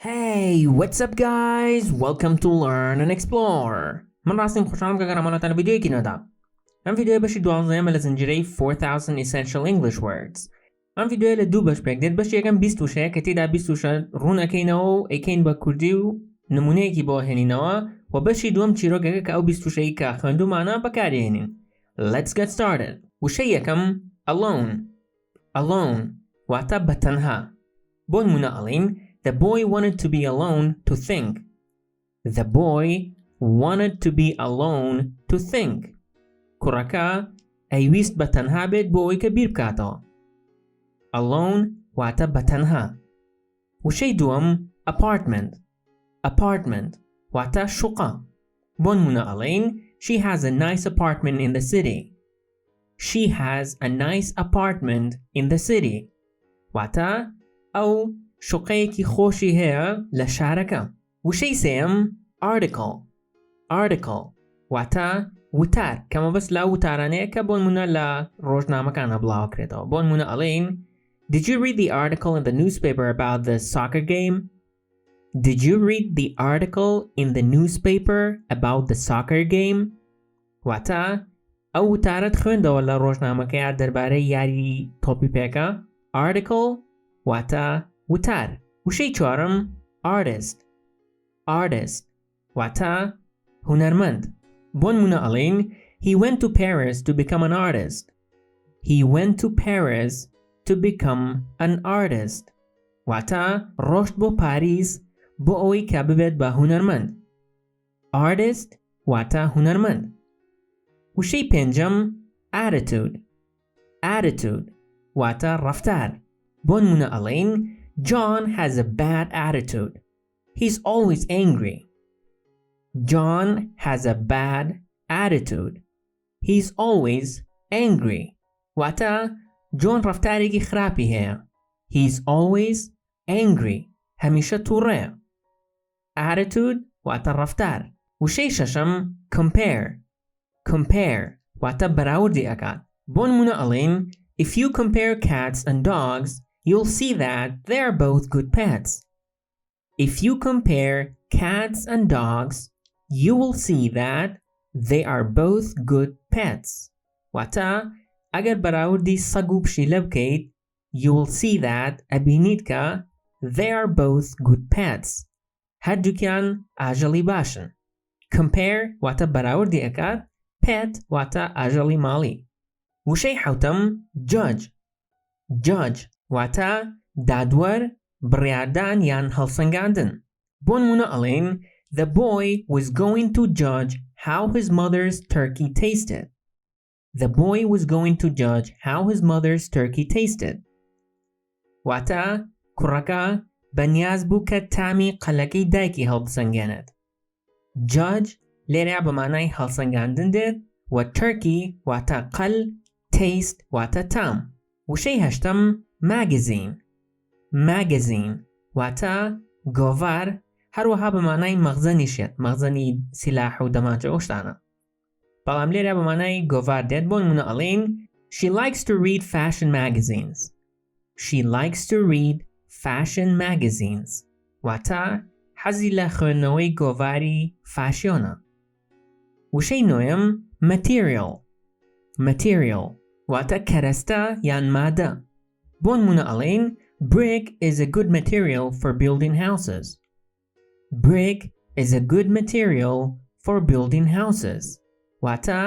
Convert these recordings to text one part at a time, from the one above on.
Hey, what's up guys? Welcome to Learn&Explore. من راستیم خوشحالم که گرامانتان ویدیویی ندام. من ویدیو بەشی 12 لە زنجیرەی 4000 Essential English Words. من ویدیو لە دوو بەش پێک دێت بەشی یەکەم 20 کە تێدا 20 ڕوونەکەینەوە و ئەیکەین بە کوردی و نمونەیەکی بۆ هێنینەوە و بەشی دووەم چیرۆکەکە کە ئەو 20 کە خوێندومانە بەکارهێنین. Let's get started. وشەی یەکەم alone واتە بەتەنها. بۆ نمونە ئەڵێین The boy wanted to be alone to think. The boy wanted to be alone to think. کوڕەکە ئەیویست بەتەنها بێت بۆ ئەوەی کە بیر بکاتەوە. Alone واتە بەتەنها. وشەی دووەم apartment واتە شوقە. بۆ نمونە ئەڵێین She has a nice apartment in the city. She has a nice apartment in the city. واتە ئەو شوقەیەکی خۆشی هەیە لە شارەکە. وشەی سێم article واتە وتار کە مەبەست لە وتارانەیە کە بۆ نمونە لە ڕۆژنامەکانە بڵاوکرێتەوە. بۆ نمونە ئەڵێین Did you read the article in the newspaper about the soccer game? Did you read the article in the newspaper about the soccer game? واتە ئەو وتارت خوێندەوە لە ڕۆژنامەکەیە دەربارەی یاری تۆپی پێکە. Article واتە وتار. وشەی چوارم artist واتە هونەرمەند. بۆ نمونە ئەڵێین He went to Paris to become an artist. He went to Paris to become an artist. واتە ڕۆشت بۆ پاریس بۆ ئەوەی کە ببێت بە هونەرمەند. Artist واتە هونەرمەند. وشەی پێنجەم attitude واتە ڕەفتار. بۆ نمونە ئەڵێین John has a bad attitude. He's always angry. John has a bad attitude. He's always angry. واتە جۆن ڕەفتارێکی خراپی هەیە. He's always angry. هەمیشە تووڕەیە. Attitude واتە ڕەفتار. وشەی شەشەم compare واتە بەراوردی ئەکات. بۆ نمونە ئەڵێین If you compare cats and dogs, you'll see that they are both good pets. If you compare cats and dogs, you will see that they are both good pets. واتە ئەگەر بەراوردی سەگ و پشیلە بکەیت you will see that ئەبینیت کە they are both good pets. هەردووکیان ئاژەڵی باشن. Compare واتە بەراوردی ئەکات. Pet واتە ئاژەڵی ماڵی. وشەی حەوتەم judge واتە دادوەر بڕیاردان یان هەڵسەنگاندن. بۆ نمونە ئەڵێین The boy was going to judge how his mother's turkey tasted. The boy was going to judge how his mother's turkey tasted. واتە کوڕەکە بەنیاز بوو کە تامی قەلەکەی دایکی هەڵبسەنگێنێت. Judge لێرە بە مانای هەڵسەنگاندن دێت و turkey واتە قەل taste واتە تام. وشەی هەشتەم magazine واتە گۆڤار هەروەها بە مانای مەخزەنیشێت مەخزەنی سیلاح و دەماچە ئەو شتانە. بەڵام لێرە بە مانای گۆڤار دێت. بۆ نمونە ئەڵێین She likes to read fashion magazines. She likes to read fashion magazines. واتە حەزی لە خوێندنەوەی گۆڤاری فاشیۆنە. وشەی نۆیەم material واتە کەرەستە یان مادە. بۆ نمونە ئەڵێین Brick is a good material for building houses. Brick is a good material for building houses. واتە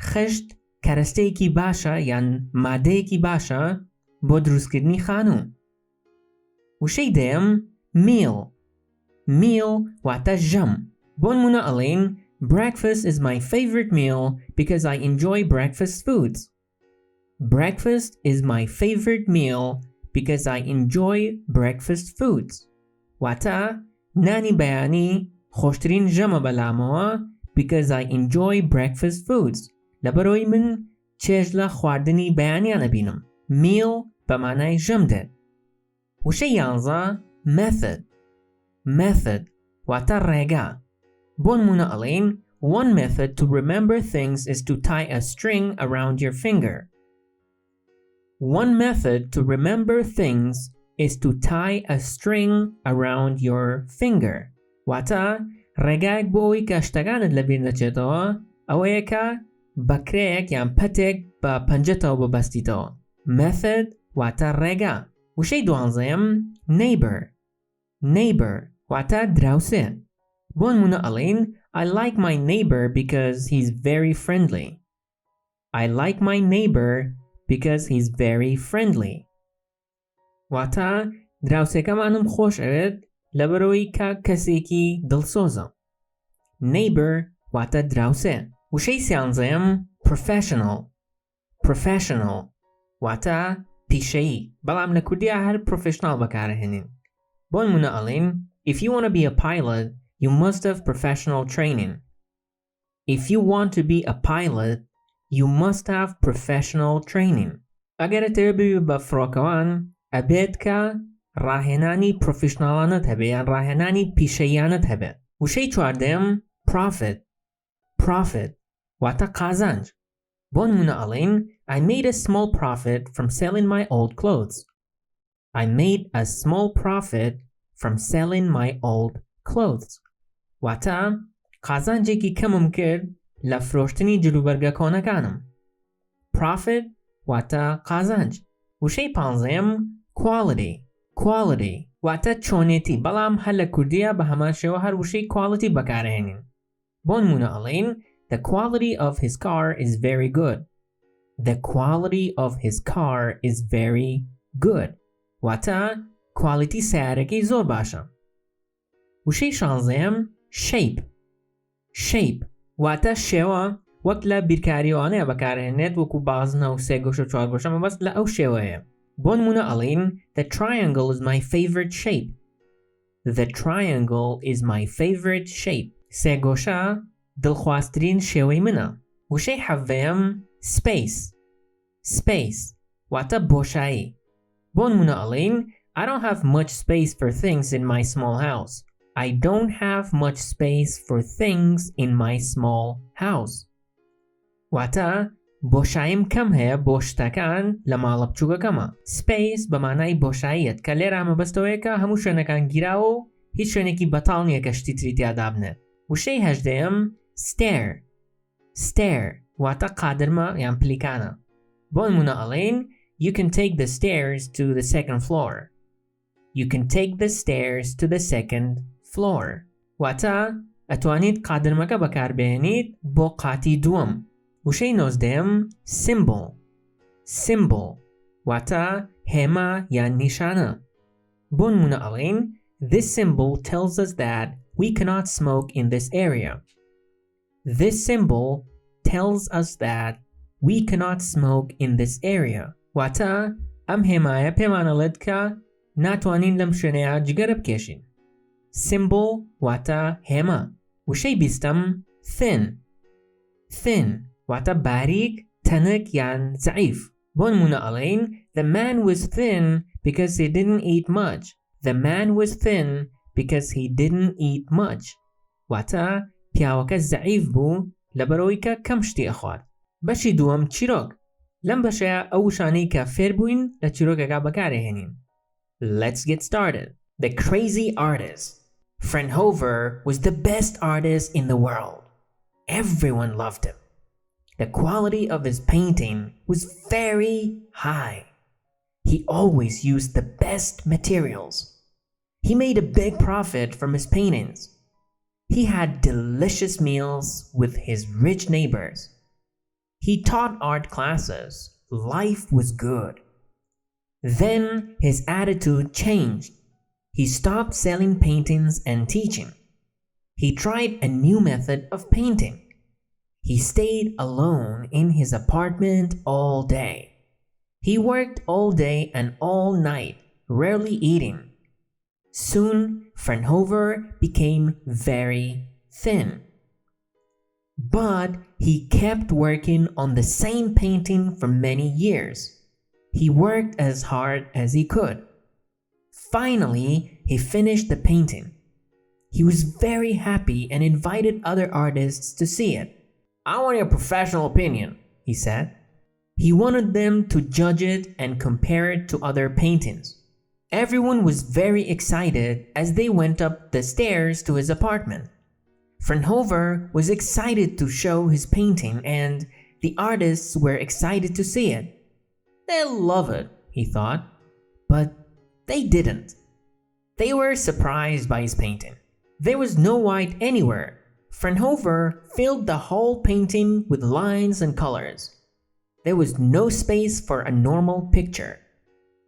خشت کەرەستەیەکی باشە یان مادەیەکی باشە بۆ دروستکردنی خانوو. وشەی دەیەم meal واتە ژەم. بۆ نمونە ئەڵێین Breakfast is my favorite meal because I enjoy breakfast foods. Breakfast is my favorite meal because I enjoy breakfast foods. واتە نانی بەیانی خۆشترین ژەمە بەلامەوە because I enjoy breakfast foods. لەبەرەوەی من چێژ لە خواردنی بەیانیانە بینم. Meal بە مانای ژەم دێت. وشەی 11 method واتە ڕێگا. بۆ نمونە ئەڵێین One method to remember things is to tie a string around your finger. One method to remember things is to tie a string around your finger. واتە ڕێگایەک بۆ ئەوەی کە شتەکانت لەبیر نەچێتەوە ئەوەیە کە بەکرێک یان پەتێک بە پەنجەتەوە ببەستیتەوە. Method واتە ڕێگا. وشەی دوانزەیەم neighbor. Neighbor واتە دراوسێ. بۆ نمونە ئەڵێن I like my neighbor because he's very friendly. I like my neighbor because he's very friendly. واتە دراوسێکەمانم خۆش ئەوێت لەبەرەوەی کە کەسێکی دڵسۆزە. Neighbor واتە دراوسێ. وشەی سیانزەیەم professional. Professional واتە پیشەیی بەڵام لە کوردیا هەر professional بەکارەهێنین. بۆ نمونە ئەڵێن If you want to be a pilot, you must have professional training. If you want to be a pilot, you must have professional training. ئەگەر دەتەوێت ببی بە فڕۆکەوان ئەبێت کە ڕاهێنانی پرۆفیشناڵانت هەبێت یان ڕاهێنانی پیشەییانت هەبێت. وشەی چواردەم profit. Profit واتە قازانج. بۆ نمونە ئەڵێن I made a small profit from selling my old clothes. I made a small profit from selling my old clothes. واتە قازانجێکی کەمم کرد لە فرۆشتنی جلوبەرگە کۆنەکانم. Profit واتە قازانج. وشەی پانزەیەم quality. Quality واتە چۆنێتی بەڵام هەر لە کوردیە بە هەمان شێوە هەر وشەی quality بەکارهێنین. بۆ نمونە ئەڵێن The quality of his car is very good. The quality of his car is very good. واتە quality سیارەکەی زۆر باشە. وشەی شانزەیەم shape. Shape واتە شێوە وەک لە بیرکاریەوانەیە بەکارهێنێت وەکو بازنە و سێگۆشە و چوارگۆشە مەبەست لە ئەو شێوەیە. بۆ نمونە ئەڵێن The triangle is my favorite shape. The triangle is my favorite shape. سێگۆشە دڵخوازترین شێوەی منە. وشەی حەڤەیەم space. Space واتە بۆشایی. بۆ نمونە ئەڵێن I don't have much space for things in my small house. I don't have much space for things in my small house. واتە بۆشاییم کەم هەیە بۆ شتەکان لە ماڵە بچووکەکەمە. Space بە مانای بۆشاییەت کە لێرە مەبەستەوەیە کە هەموو شوێنەکان گیراوە و هیچ شوێنێکی بەتاڵ نییە کە شتی تری تیادا بنێت. وشەی هەژدەیەم stair. Stair واتە قادرمە یان پلیکانە. بۆ نمونە ئەڵێن You can take the stairs to the second floor. You can take the stairs to the second floor. واتە ئەتوانیت قادرمەکە بەکاربێنیت بۆ قاتی دووەم. وشەی نۆزدەیەم symbol. Symbol واتە هێمە یان نیشانە. بۆ نمونە ئەڵێن This symbol tells us that we cannot smoke in this area. This symbol tells us that we cannot smoke in this area. واتە ئەم هێمایە پێمانەڵێت کە ناتوانین لەم شوێنەیە جگەرە بکێشین. Symbol واتە هێمە. وشەی بیستەم thin. Thin واتە باریک تەنک یان زەعیف. بۆ نمونە ئەڵێن The man was thin because he didn't eat much. The man was thin because he didn't eat much. واتە پیاوەکە زەعیف بوو لەبەرەوەی کە کەم شتی ئەخوات. بەشی دووەم چیرۆک. لەم بەشەیە ئەو وشانەی کە فێر بووین لە چیرۆکەکە بەکارهێنین. Let's get started. The crazy artist. Fraunhofer was the best artist in the world. Everyone loved him. The quality of his painting was very high. He always used the best materials. He made a big profit from his paintings. He had delicious meals with his rich neighbors. He taught art classes. Life was good. Then his attitude changed. He stopped selling paintings and teaching. He tried a new method of painting. He stayed alone in his apartment all day. He worked all day and all night, rarely eating. Soon, Fraunhofer became very thin. But he kept working on the same painting for many years. He worked as hard as he could. Finally, he finished the painting. He was very happy and invited other artists to see it. I want your professional opinion, he said. He wanted them to judge it and compare it to other paintings. Everyone was very excited as they went up the stairs to his apartment. Fraunhofer was excited to show his painting and the artists were excited to see it. They'll love it, he thought, but they didn't. They were surprised by his painting. There was no white anywhere. Fraunhofer filled the whole painting with lines and colors. There was no space for a normal picture.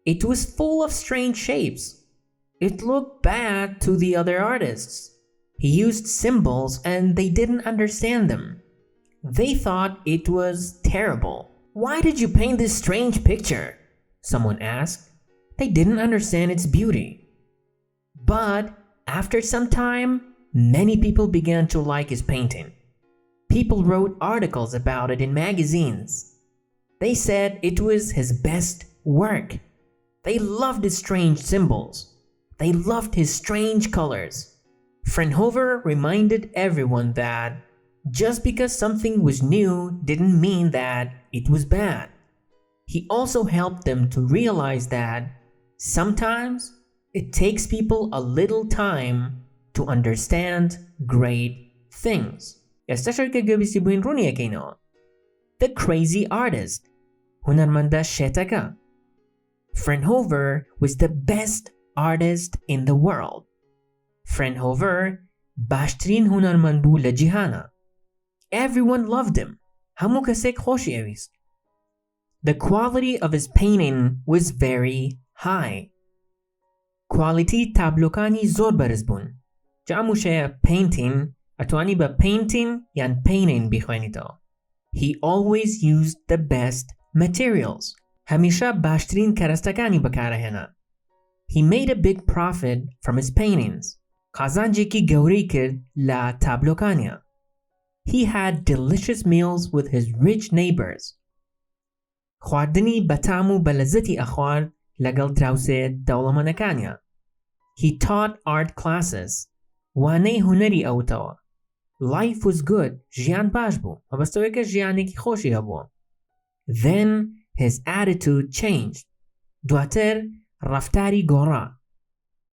It was full of strange shapes. It looked bad to the other artists. He used symbols and they didn't understand them. They thought it was terrible. Why did you paint this strange picture? Someone asked. They didn't understand its beauty. But after some time, many people began to like his painting. People wrote articles about it in magazines. They said it was his best work. They loved his strange symbols. They loved his strange colors. Fraunhofer reminded everyone that just because something was new didn't mean that it was bad. He also helped them to realize that sometimes it takes people a little time to understand great things. The crazy artist. هنرمنده شتکه. Fraunhofer was the best artist in the world. Fraunhofer باشترین هنرمند بو لجیهانه. Everyone loved him. همو کسیک خوشی اویست. The quality of his painting was very high. Quality تابلوکانی زور برز بون. جاموشه painting اتوانی با painting یان painting بخوانی تو. He always used the best materials. همیشه باشترین کرستکانی بکاره هنه. He made a big profit from his paintings. قازانجی کی گوری کرد لا تابلوکانیا. He had delicious meals with his rich neighbors. خواردنی بتامو بلزتی اخوار لگل دراوسه دولمانکانیا. He taught art classes. وانه هنری اوتاوا. Life was good. ژیان باش بو. وبستوی که ژیانی کی خوشی هبو. Then his attitude changed. دواتر رفتاری گورا.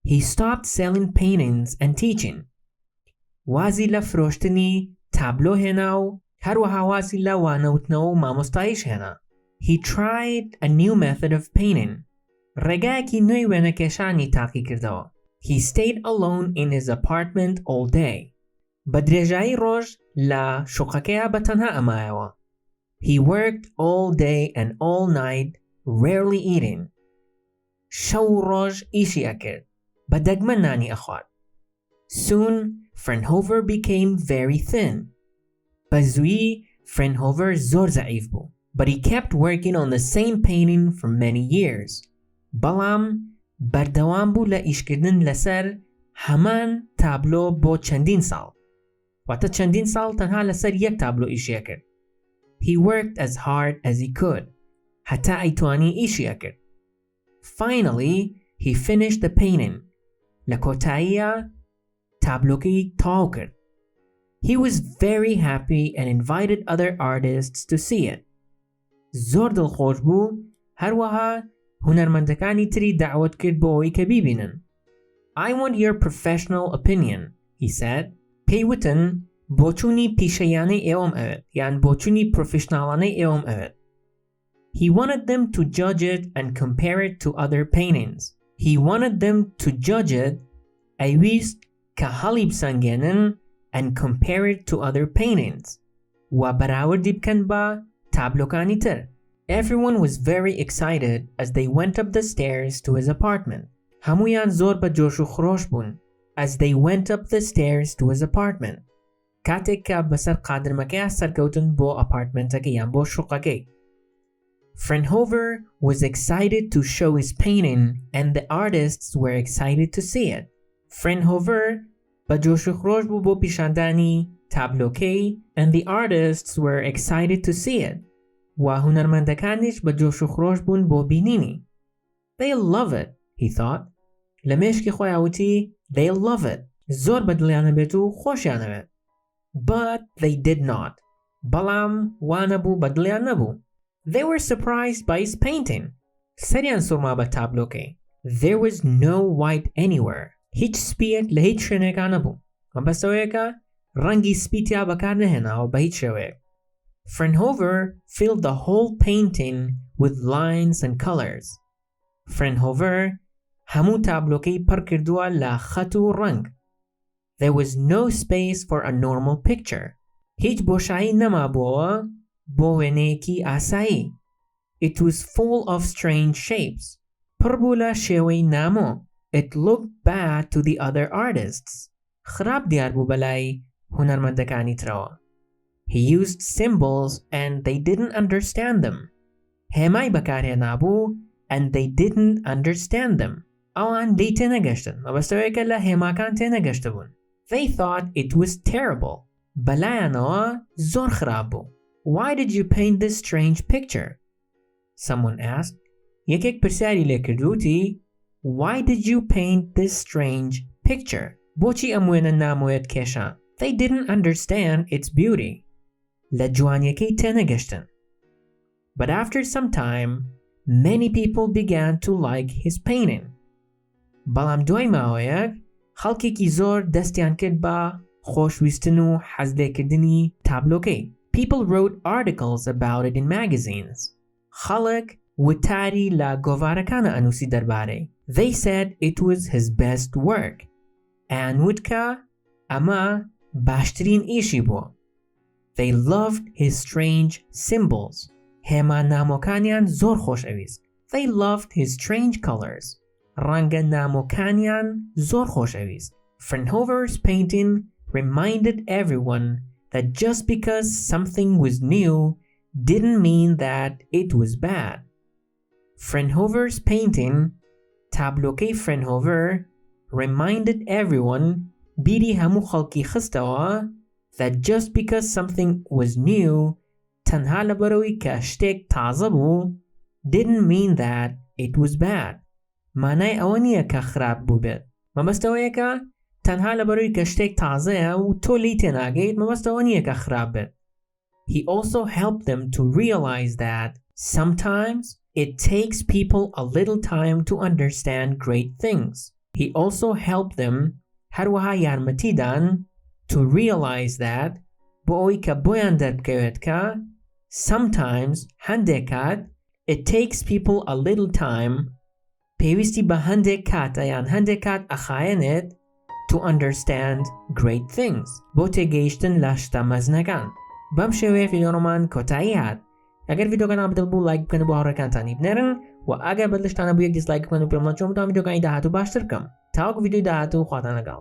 He stopped selling paintings and teaching. وازی لفروشتنی تابلو هناو هر وحواسی لوانوتنو مامستایش هنا. He tried a new method of painting. رگاکی نوی ونکشانی تاقی کردو. He stayed alone in his apartment all day. بدرجایی روش لا شقکه بتنها امایوا. He worked all day and all night, rarely eating. شو روش ایشی اکرد. بدگمن نانی اخواد. Soon, Fraunhofer became very thin. بزوی Fraunhofer زور ضعیف بو. But he kept working on the same painting for many years. بلام بردوام بو لایشکردن لسر همان تابلو بو چندین سال. وقتا چندین سال تنها لسر یک تابلو ایشی کرد. He worked as hard as he could. حتی ایتوانی ایشی کرد. Finally, he finished the painting. لکوتایی تابلوکی تاو کرد. He was very happy and invited other artists to see it. زور دلخوش بو هر وها هنرمندکانی تری دعوت کرد بو اوی که ببینن. I want your professional opinion, he said. پیوتن بوچونی پیشیانه ایوم اوید یعنی بوچونی پروفیشنالانه ایوم اوید. He wanted them to judge it and compare it to other paintings. He wanted them to judge it ایویست که حالی بسنگینن and compare it to other paintings. و براوردی بکن با تابلوکانی تر. Everyone was very excited as they went up the stairs to his apartment. همویان زور با جوش و خروش بون as they went up the stairs to his apartment. کاتێک کە بەسەر قادرمەکەی سەرکەوتن بۆ ئەپارتمنتەکە یان بۆ شوقەکەی. Fraunhofer was excited to show his painting and the artists were excited to see it. Fraunhofer بە جۆش و خۆش بوو بۆ پیشاندانی تابلۆکەی and the artists were excited to see it. و هونەرمەندەکانیش بە جۆش و خۆش بوون بۆ بینینی. They'll love it, he thought. لە مێشکی خۆی وتی they'll love it. زۆر بەدڵیانە بێت و خۆشیانە بێت. But they did not. بەڵام وانە بوو بەدڵیان نەبوو. They were surprised by his painting. سەریان سوورما بە تابلۆکەی. There was no white anywhere. هیچ سپیەک لە هیچ شوێنێکا نەبوو. مەبەستەوەیەکە ڕەنگی سپیتیا بەکار نەهێناوە بە هیچ شێوەیەک. Fraunhofer filled the whole painting with lines and colors. Fraunhofer هەموو تابلۆکەی پڕ کردووە لە خەت و ڕەنگ. There was no space for a normal picture. هیچ بۆشایی نەمابووەوە بۆ وێنەیەکی ئاسایی. It was full of strange shapes. پڕ بوو لە شێوەی نامۆ. It looked bad to the other artists. خراپ دیار بوو بەلای هونەرمەندەکانی ترەوە. He used symbols and they didn't understand them. هێمای بەکارهێنا بوو and they didn't understand them. ئەوان لی تێنەگەشتن. مەبەستەوەیەکە لە هێماکان تێنەگەشتە بوون. They thought it was terrible. بەلایەنەوە زۆر خراپ بوو. Why did you paint this strange picture? Someone asked. یەکێک پرسیاری لێ کردووتی Why did you paint this strange picture? بۆچی ئەم وێنە نامۆیەت کێشان? They didn't understand its beauty. لە جوانیەکەی تێنەگەشتن. But after some time, many people began to like his painting. بەڵام دوای ماوەیەک خەڵکێکی زۆر دەستیان کرد بە خۆشویستن و حەزلێکردنی تابلۆکەی. People wrote articles about it in magazines. خەڵک وتاری لە گۆڤارەکانە ئەنووسی دەربارەی. They said it was his best work. ئەیان وتکە ئەمە باشترین ئیشی بووە. They loved his strange symbols. هێما نامۆکانیان زۆر خۆشەویست. They loved his strange colors. ڕەنگە نامۆکانیان زۆر خۆشەویست. Fraunhofer's painting reminded everyone that just because something was new didn't mean that it was bad. Fraunhofer's painting, تابلۆکەی Fraunhofer, reminded everyone, بیری هەموو خەڵکی خستەوە, that just because something was new, تەنها لەبەرەوەی کە شتێک تازە بوو, didn't mean that it was bad. مانای ئەوە نییە کە خراپ بوو بێت. مەبەستەوەیەکە تەنها لەبەرەوەی کە شتێک تازەیە و تۆ لی تێناگەیت مەبەستەوە نییە کە خراپ بێت. He also helped them to realize that sometimes it takes people a little time to understand great things. He also helped them هەروەها یارمەتیدان to realize that بۆ ئەوەی کە بۆیان دەربکەوێت کە sometimes هەندێک کات it takes people a little time پێویستی بە هەندێک کاتە یان هەندێک کات ئەخایەنێت to understand great things بۆ تێگەیشتن لە شتە مەزنەکان. بەم شێوەیە ڤیدیۆڕۆمان کۆتایی هات. ئەگەر ڤیدیۆکانە بدڵ بوو لایک بکەن بۆ هاوڕێکانتانی بنێرن و ئەگەر بەدڵتانە بوو یەک دیسلایک بکەن و پێم نەچۆن بتوانم ڤیدیۆکانی داهاتوو باشتر بکەم. تاوەکو ڤیدیۆی داهاتوو خواتان لەگەڵ.